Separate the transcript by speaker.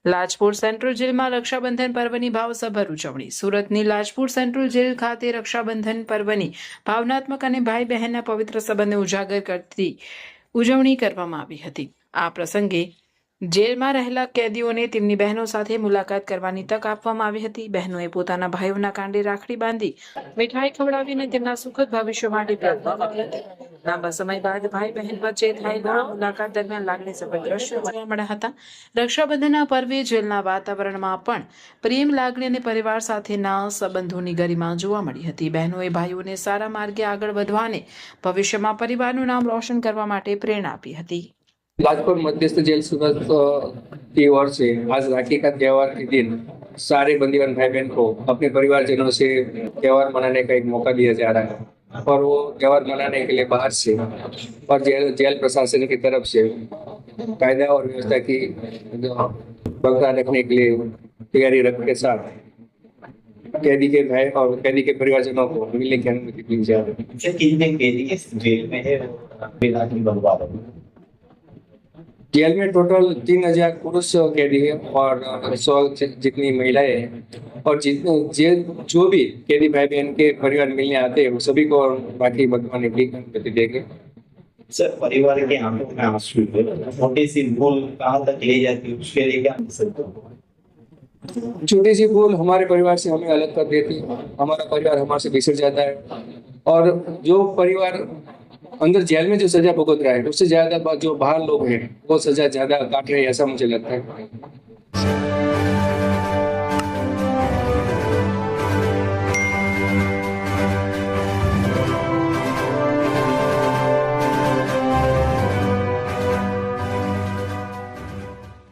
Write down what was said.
Speaker 1: Lajpore central જેલમાં રક્ષાબંધન પર્વની ભાવસભર ઉજવણી. સુરતની લાજપોર સેન્ટ્રલ જેલ ખાતે રક્ષાબંધન પર્વની ભાવનાત્મક અને ભાઈ બહેનના પવિત્ર સંબંધને ઉજાગર કરતી ઉજવણી કરવામાં આવી હતી. આ પ્રસંગે જેલમાં રહેલા કેદીઓને તેમની બહેનો સાથે મુલાકાત કરવાની તક આપવામાં આવી હતી. બહેનોએ પોતાના ભાઈઓના કાંડે રાખડી બાંધી મીઠાઈ ખવડાવીને તેમના સુખદ ભવિષ્ય માટે પ્રાર્થના કરી હતી. લાંબા સમય બાદ ભાઈ બહેન વચ્ચે થયેલા મુલાકાત દરમિયાન લાગણીસભર દ્રશ્યો જોવા મળ્યા હતા. રક્ષાબંધનના પર્વે જેલના વાતાવરણમાં પણ પ્રેમ, લાગણી અને પરિવાર સાથેના સંબંધોની ગરિમા જોવા મળી હતી. બહેનોએ ભાઈઓને સારા માર્ગે આગળ વધવાને ભવિષ્યમાં પરિવારનું નામ રોશન કરવા માટે प्रेरणा આપી હતી.
Speaker 2: लाजपत मध्यस्थ जेल सूरत की ओर से आज राखी का त्यौहार के दिन सारे बंदीवान भाई बहन को अपने परिवारजनों से त्यौहार मनाने का एक मौका दिया जा रहा है और वो त्यौहार मनाने के लिए बाहर से और जेल प्रशासन की तरफ से कायदा और व्यवस्था की बरकरार रखने के लिए तैयारी रख के साथ कैदी के भाई और कैदी के परिवारजनों को मिलने की अनुमति दी जा रही है।
Speaker 3: कितने कैदी इस जेल में है बिना की बनवा रहे हैं?
Speaker 2: जेल में टोटल 3000 पुरुष कैदी है और 100 जितनी महिलाएं हैं और जो भी कैदी भाई बहन के परिवार मिलने आते हैं वो सभी को राखी बंधवाने की अनुमति देंगे।
Speaker 3: सर, परिवार के आंखों में आंसू है, छोटी सी भूल कहाँ तक ले जाती है उसके लिए क्या कर सकते हो?
Speaker 2: छोटी सी भूल हमारे परिवार से हमें अलग कर देती है, हमारा परिवार हमारे से बिछड़ जाता है और जो परिवार अंदर जेल में जो सजा भुगत रहा है उससे ज्यादा जो बाहर लोग हैं वो सजा ज्यादा काट रहे हैं, ऐसा मुझे लगता है।